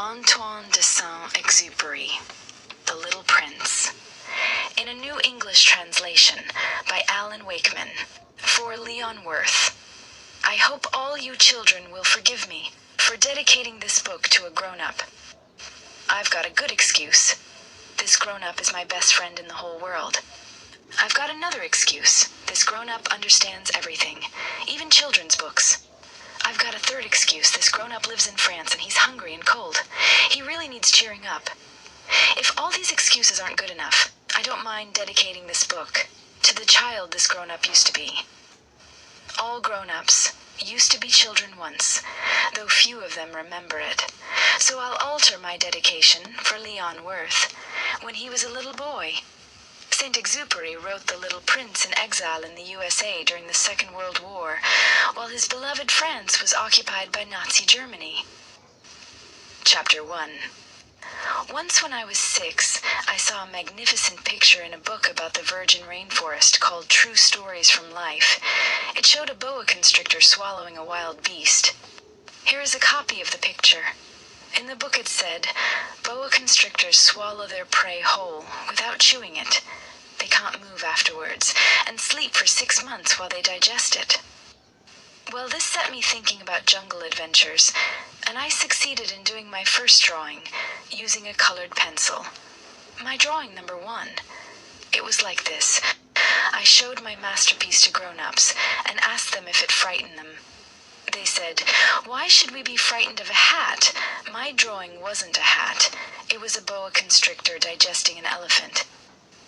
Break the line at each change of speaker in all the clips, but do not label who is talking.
Antoine de Saint-Exupéry, The Little Prince. In a New English translation by Alan Wakeman, for Leon Worth. I hope all you children will forgive me for dedicating this book to a grown-up. I've got a good excuse. This grown-up is my best friend in the whole world. I've got another excuse. This grown-up understands everything, even children's books. I've got a third excuse. This grown-up lives in France and he's hungry and cold. He really needs cheering up. If all these excuses aren't good enough, I don't mind dedicating this book to the child this grown-up used to be. All grown-ups used to be children once, though few of them remember it. So I'll alter my dedication for Leon Worth when he was a little boy. Saint-Exupéry wrote The Little Prince in exile in the USA during the Second World War, while his beloved France was occupied by Nazi Germany. Chapter 1. Once when I was 6, I saw a magnificent picture in a book about the virgin rainforest called True Stories from Life. It showed a boa constrictor swallowing a wild beast. Here is a copy of the picture. In the book it said, boa constrictors swallow their prey whole, without chewing it. They can't move afterwards, and sleep for 6 months while they digest it. Well, this set me thinking about jungle adventures, and I succeeded in doing my first drawing, using a colored pencil. My drawing number 1. It was like this. I showed my masterpiece to grown-ups, and asked them if it frightened them. They said, "Why should we be frightened of a hat?" My drawing wasn't a hat. It was a boa constrictor digesting an elephant.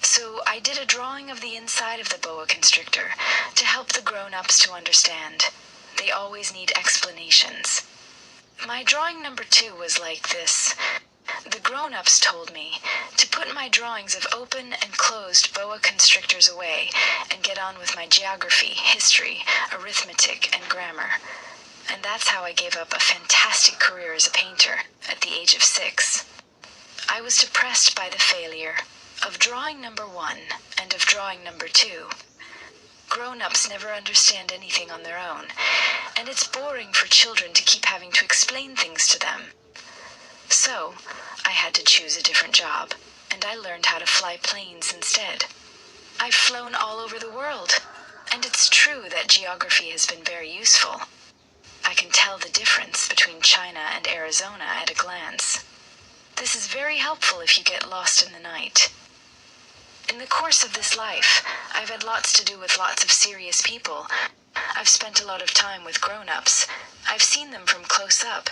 So I did a drawing of the inside of the boa constrictor to help the grown-ups to understand. They always need explanations. My drawing number 2 was like this. The grown-ups told me to put my drawings of open and closed boa constrictors away and get on with my geography, history, arithmetic, and grammar. And that's how I gave up a fantastic career as a painter at the age of 6. I was depressed by the failure of drawing number 1 and of drawing number 2. Grown-ups never understand anything on their own, and it's boring for children to keep having to explain things to them. So, I had to choose a different job, and I learned how to fly planes instead. I've flown all over the world, and it's true that geography has been very useful. I can tell the difference between China and Arizona at a glance. This is very helpful if you get lost in the night. In the course of this life, I've had lots to do with lots of serious people. I've spent a lot of time with grown-ups. I've seen them from close up.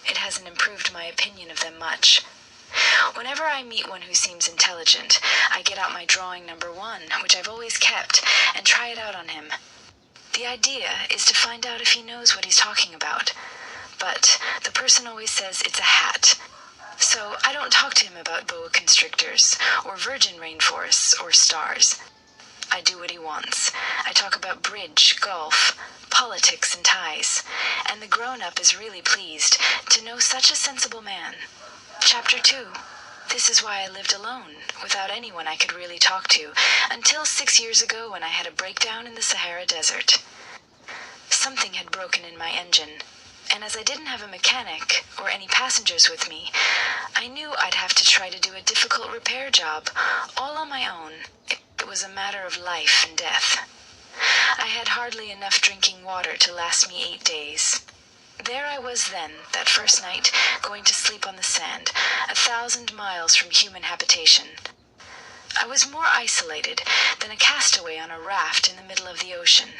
It hasn't improved my opinion of them much. Whenever I meet one who seems intelligent, I get out my drawing number 1, which I've always kept, and try it out on him. The idea is to find out if he knows what he's talking about. But the person always says it's a hat. So I don't talk to him about boa constrictors, or virgin rainforests, or stars. I do what he wants. I talk about bridge, golf, politics, and ties. And the grown-up is really pleased to know such a sensible man. Chapter 2. This is why I lived alone, without anyone I could really talk to, until 6 years ago when I had a breakdown in the Sahara Desert. Something had broken in my engine, and as I didn't have a mechanic or any passengers with me, I knew I'd have to try to do a difficult repair job, all on my own. It was a matter of life and death. I had hardly enough drinking water to last me 8 days. There I was then, that first night, going to sleep on the sand, 1,000 miles from human habitation. I was more isolated than a castaway on a raft in the middle of the ocean.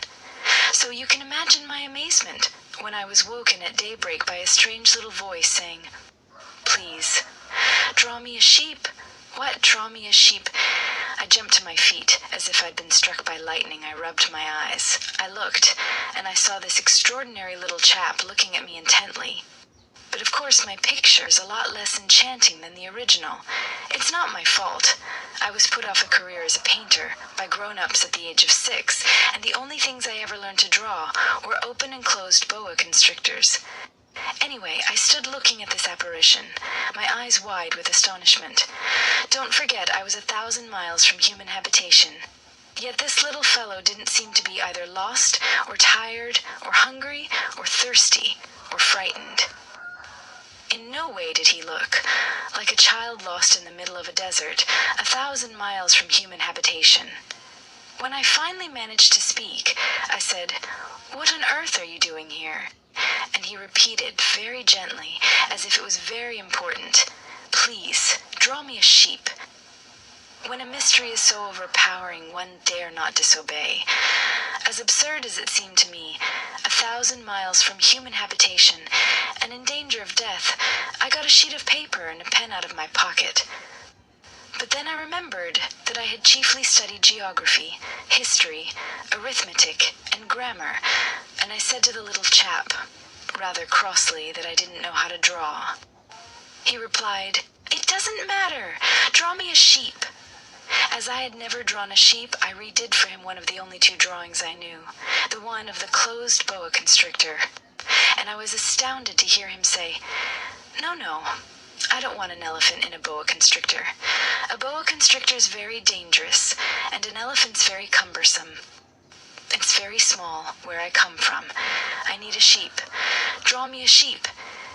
So you can imagine my amazement when I was woken at daybreak by a strange little voice saying, "Please, draw me a sheep." What, draw me a sheep? I jumped to my feet, as if I'd been struck by lightning. I rubbed my eyes. I looked, and I saw this extraordinary little chap looking at me intently. But of course my picture is a lot less enchanting than the original. It's not my fault. I was put off a career as a painter by grown-ups at the age of 6, and the only things I ever learned to draw were open and closed boa constrictors. Anyway, I stood looking at this apparition, my eyes wide with astonishment. Don't forget, I was 1,000 miles from human habitation. Yet this little fellow didn't seem to be either lost, or tired, or hungry, or thirsty, or frightened. In no no way did he look. Like a child lost in the middle of a desert, 1,000 miles from human habitation. When I finally managed to speak, I said, "What on earth are you doing here?" And he repeated very gently, as if it was very important, "Please, draw me a sheep." When a mystery is so overpowering, one dare not disobey. As absurd as it seemed to me, 1,000 miles from human habitation, and in danger of death, I got a sheet of paper and a pen out of my pocket. But then I remembered that I had chiefly studied geography, history, arithmetic, and grammar, and I said to the little chap, rather crossly, that I didn't know how to draw. He replied, "It doesn't matter. Draw me a sheep." As I had never drawn a sheep, I redid for him one of the only 2 drawings I knew, the one of the closed boa constrictor. And I was astounded to hear him say, No, I don't want an elephant in a boa constrictor. A boa constrictor is very dangerous, and an elephant's very cumbersome. It's very small, where I come from. I need a sheep. Draw me a sheep.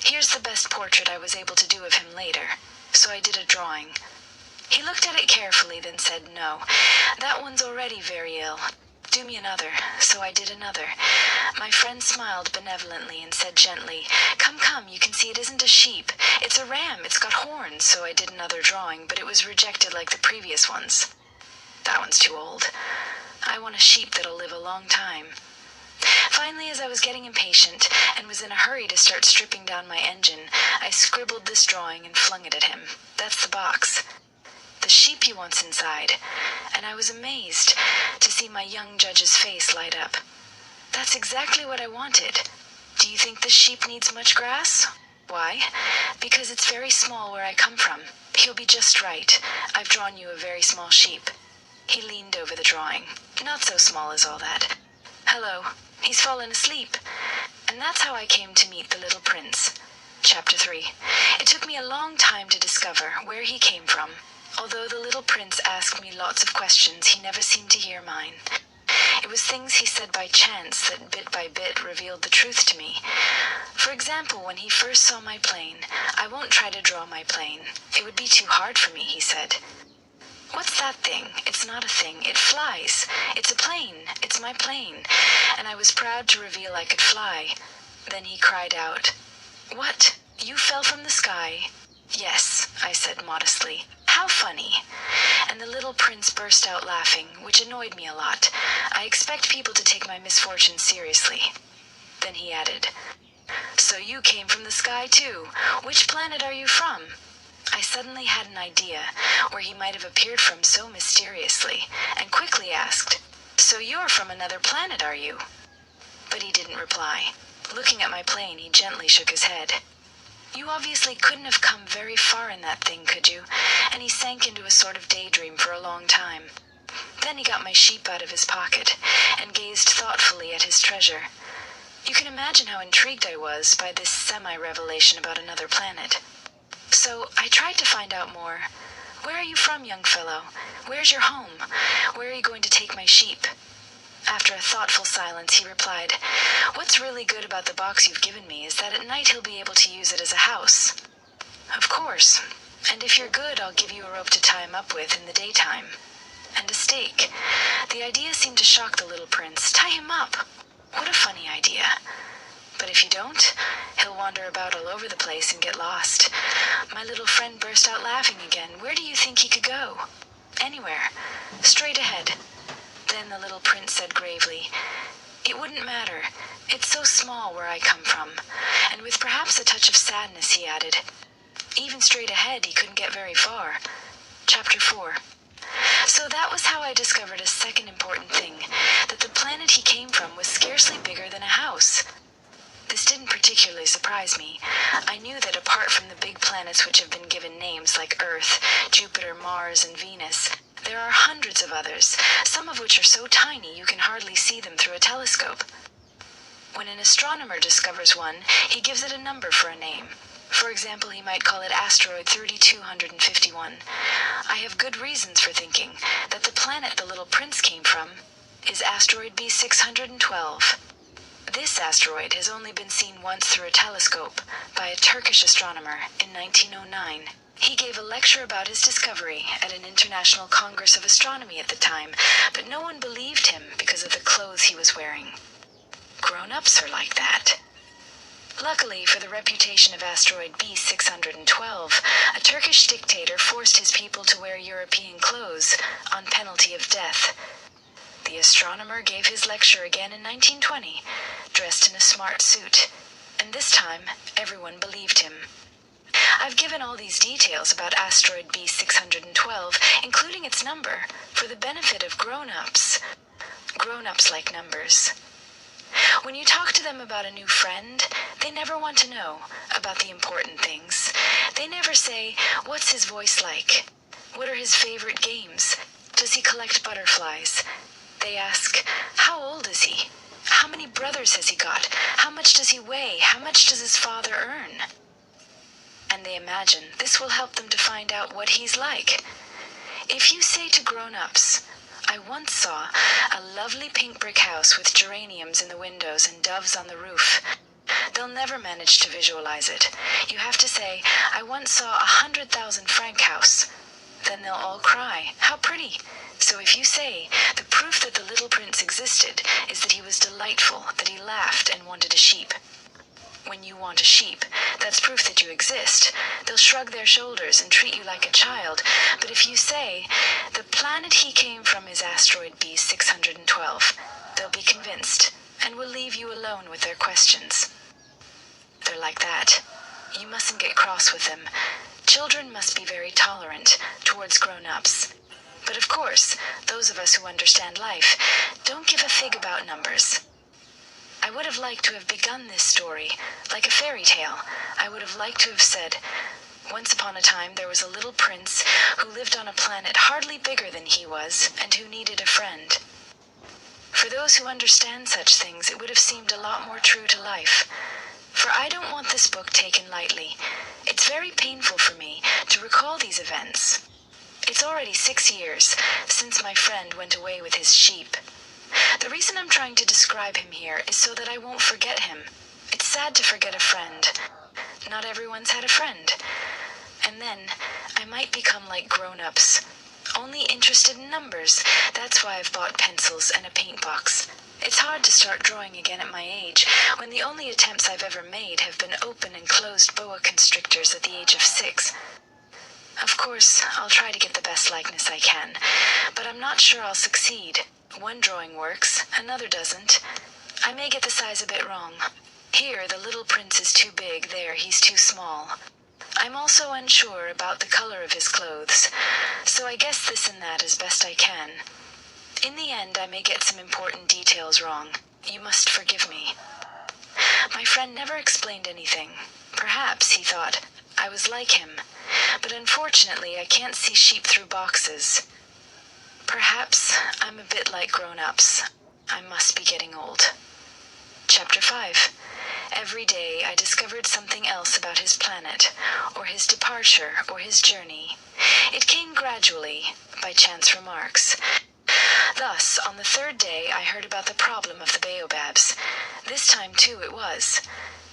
Here's the best portrait I was able to do of him later. So I did a drawing. He looked at it carefully, then said, "No, that one's already very ill. Do me another." So I did another. My friend smiled benevolently and said gently, Come, you can see it isn't a sheep. It's a ram, it's got horns." So I did another drawing, but it was rejected like the previous ones. "That one's too old. I want a sheep that'll live a long time." Finally, as I was getting impatient and was in a hurry to start stripping down my engine, I scribbled this drawing and flung it at him. That's the box. The sheep he wants inside, and I was amazed to see my young judge's face light up. "That's exactly what I wanted. Do you think this sheep needs much grass?" "Why?" "Because it's very small where I come from. He'll be just right. I've drawn you a very small sheep." He leaned over the drawing. "Not so small as all that. Hello, he's fallen asleep." And that's how I came to meet the little prince. Chapter 3. It took me a long time to discover where he came from. Although the little prince asked me lots of questions, he never seemed to hear mine. It was things he said by chance that bit by bit revealed the truth to me. For example, when he first saw my plane, "I won't try to draw my plane. It would be too hard for me," he said. "What's that thing? It's not a thing. It flies. It's a plane. It's my plane." And I was proud to reveal I could fly. Then he cried out, "What? You fell from the sky?" "Yes," I said modestly. "How funny." And the little prince burst out laughing, which annoyed me a lot. I expect people to take my misfortune seriously. Then he added, "So you came from the sky too. Which planet are you from?" I suddenly had an idea where he might have appeared from so mysteriously, and quickly asked, "So you're from another planet, are you?" But he didn't reply. Looking at my plane, he gently shook his head. "You obviously couldn't have come very far in that thing, could you?" And he sank into a sort of daydream for a long time. Then he got my sheep out of his pocket and gazed thoughtfully at his treasure. You can imagine how intrigued I was by this semi-revelation about another planet. So I tried to find out more. "Where are you from, young fellow? Where's your home? Where are you going to take my sheep?" After a thoughtful silence, he replied, "What's really good about the box you've given me is that at night he'll be able to use it as a house." "Of course. And if you're good, I'll give you a rope to tie him up with in the daytime. And a stake." The idea seemed to shock the little prince. "Tie him up? What a funny idea. But if you don't, he'll wander about all over the place and get lost." My little friend burst out laughing again. "Where do you think he could go?" "Anywhere. Straight ahead." Then the little prince said gravely, "It wouldn't matter. It's so small where I come from." And with perhaps a touch of sadness, he added, "Even straight ahead, he couldn't get very far." Chapter 4. So that was how I discovered a second important thing, that the planet he came from was scarcely bigger than a house. This didn't particularly surprise me. I knew that apart from the big planets which have been given names like Earth, Jupiter, Mars, and Venus, there are hundreds of others, some of which are so tiny you can hardly see them through a telescope. When an astronomer discovers one, he gives it a number for a name. For example, he might call it asteroid 3251. I have good reasons for thinking that the planet the little prince came from is asteroid B612. This asteroid has only been seen once through a telescope by a Turkish astronomer in 1909. He gave a lecture about his discovery at an international congress of astronomy at the time, but no one believed him because of the clothes he was wearing. Grown-ups are like that. Luckily for the reputation of asteroid B612, a Turkish dictator forced his people to wear European clothes on penalty of death. The astronomer gave his lecture again in 1920, dressed in a smart suit, and this time everyone believed him. I've given all these details about asteroid B612, including its number, for the benefit of grown-ups. Grown-ups like numbers. When you talk to them about a new friend, they never want to know about the important things. They never say, what's his voice like? What are his favorite games? Does he collect butterflies? They ask, how old is he? How many brothers has he got? How much does he weigh? How much does his father earn? And they imagine this will help them to find out what he's like. If you say to grown-ups, I once saw a lovely pink brick house with geraniums in the windows and doves on the roof, they'll never manage to visualize it. You have to say, I once saw a 100,000-franc house. Then they'll all cry, how pretty. So if you say, the proof that the little prince existed is that he was delightful, that he laughed and wanted a sheep. When you want a sheep, that's proof that you exist. They'll shrug their shoulders and treat you like a child. But if you say, the planet he came from is asteroid B612, they'll be convinced and will leave you alone with their questions. They're like that. You mustn't get cross with them. Children must be very tolerant towards grown-ups. But of course, those of us who understand life don't give a fig about numbers. I would have liked to have begun this story like a fairy tale. I would have liked to have said, once upon a time there was a little prince who lived on a planet hardly bigger than he was and who needed a friend. For those who understand such things, it would have seemed a lot more true to life. For I don't want this book taken lightly. It's very painful for me to recall these events. It's already 6 years since my friend went away with his sheep. The reason I'm trying to describe him here is so that I won't forget him. It's sad to forget a friend. Not everyone's had a friend. And then I might become like grown-ups, only interested in numbers. That's why I've bought pencils and a paint box. It's hard to start drawing again at my age, when the only attempts I've ever made have been open and closed boa constrictors at the age of 6. Of course, I'll try to get the best likeness I can, but I'm not sure I'll succeed. One drawing works, another doesn't. I may get the size a bit wrong. Here, the little prince is too big, there, he's too small. I'm also unsure about the color of his clothes, so I guess this and that as best I can. In the end, I may get some important details wrong. You must forgive me. My friend never explained anything. Perhaps, he thought, I was like him. But unfortunately, I can't see sheep through boxes. Perhaps I'm a bit like grown-ups. I must be getting old. Chapter 5. Every day I discovered something else about his planet, or his departure, or his journey. It came gradually, by chance remarks. Thus, on the 3rd day, I heard about the problem of the baobabs. This time, too, it was.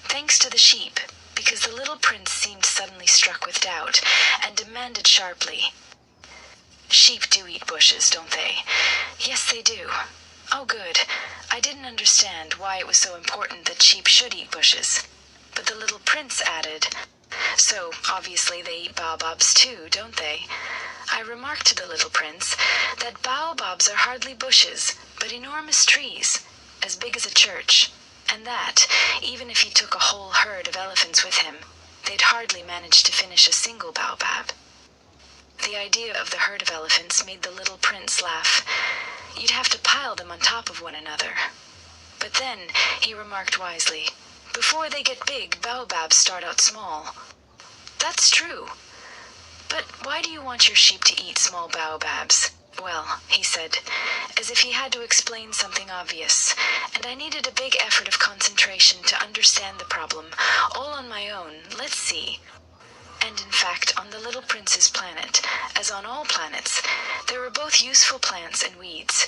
Thanks to the sheep, because the little prince seemed suddenly struck with doubt, and demanded sharply, Sheep do eat bushes, don't they? Yes, they do. Oh, good. I didn't understand why it was so important that sheep should eat bushes. But the little prince added, so, obviously, they eat baobabs too, don't they? I remarked to the little prince that baobabs are hardly bushes, but enormous trees, as big as a church, and that, even if he took a whole herd of elephants with him, they'd hardly manage to finish a single baobab. The idea of the herd of elephants made the little prince laugh. You'd have to pile them on top of one another. But then, he remarked wisely, before they get big, baobabs start out small. That's true. But why do you want your sheep to eat small baobabs? Well, he said, as if he had to explain something obvious, and I needed a big effort of concentration to understand the problem, all on my own. Let's see. And in fact, on the little prince's planet, as on all planets, there were both useful plants and weeds.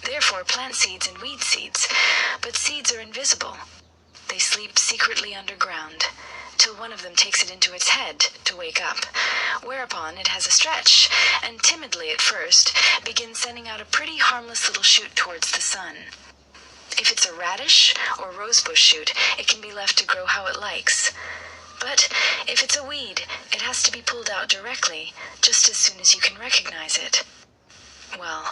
Therefore, plant seeds and weed seeds, but seeds are invisible. They sleep secretly underground, till one of them takes it into its head to wake up, whereupon it has a stretch, and timidly at first begins sending out a pretty harmless little shoot towards the sun. If it's a radish or rosebush shoot, it can be left to grow how it likes. But if it's a weed, it has to be pulled out directly, just as soon as you can recognize it. Well,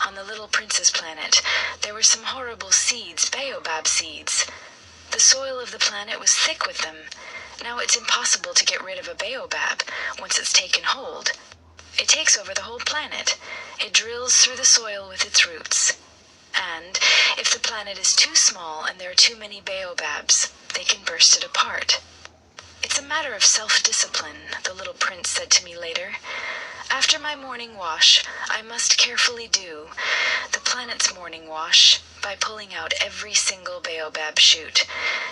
on the little prince's planet, there were some horrible seeds, baobab seeds. The soil of the planet was thick with them. Now it's impossible to get rid of a baobab once it's taken hold. It takes over the whole planet. It drills through the soil with its roots. And if the planet is too small and there are too many baobabs, they can burst it apart. It's a matter of self-discipline, the little prince said to me later. After my morning wash, I must carefully do the planet's morning wash by pulling out every single baobab shoot,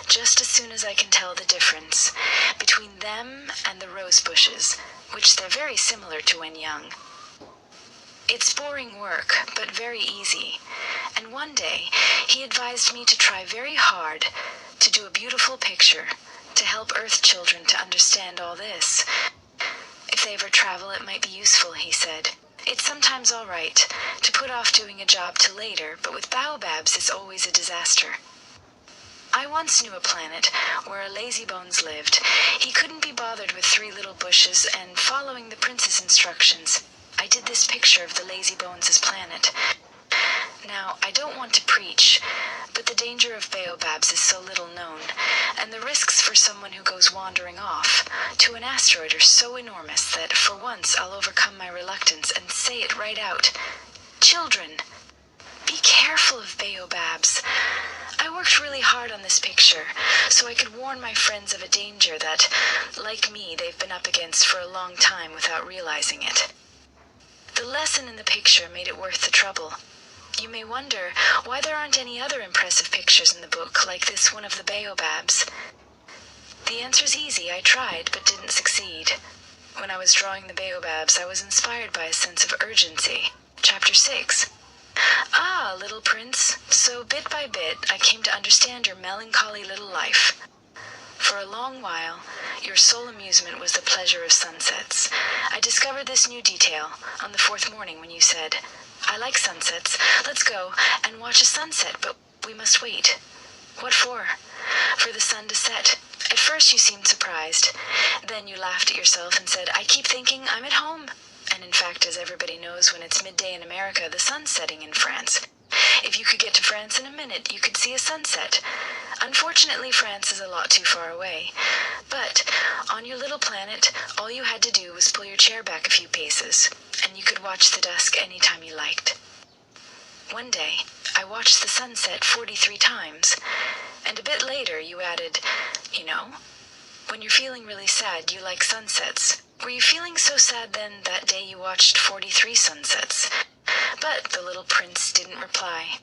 just as soon as I can tell the difference between them and the rose bushes, which they're very similar to when young. It's boring work, but very easy, and one day he advised me to try very hard to do a beautiful picture to help Earth children to understand all this. If they ever travel, it might be useful, he said. It's sometimes all right to put off doing a job till later, but with baobabs it's always a disaster. I once knew a planet where a lazybones lived. He couldn't be bothered with 3 little bushes, and following the prince's instructions, I did this picture of the lazybones' planet. Now, I don't want to preach, but the danger of baobabs is so little known, and the risks for someone who goes wandering off to an asteroid are so enormous that, for once, I'll overcome my reluctance and say it right out. Children, be careful of baobabs. I worked really hard on this picture, so I could warn my friends of a danger that, like me, they've been up against for a long time without realizing it. The lesson in the picture made it worth the trouble. You may wonder why there aren't any other impressive pictures in the book like this one of the baobabs. The answer's easy. I tried, but didn't succeed. When I was drawing the baobabs, I was inspired by a sense of urgency. Chapter 6. Ah, little prince, so bit by bit I came to understand your melancholy little life. For a long while, your sole amusement was the pleasure of sunsets. I discovered this new detail on the 4th morning when you said, I like sunsets. Let's go and watch a sunset, but we must wait. What for? For the sun to set. At first you seemed surprised. Then you laughed at yourself and said, I keep thinking I'm at home. And in fact, as everybody knows, when it's midday in America, the sun's setting in France. If you could get to France in a minute, you could see a sunset. Unfortunately, France is a lot too far away. But on your little planet, all you had to do was pull your chair back a few paces, and you could watch the dusk any time you liked. One day, I watched the sunset 43 times, and a bit later you added, you know, when you're feeling really sad, you like sunsets. Were you feeling so sad then that day you watched 43 sunsets? But the little prince didn't reply.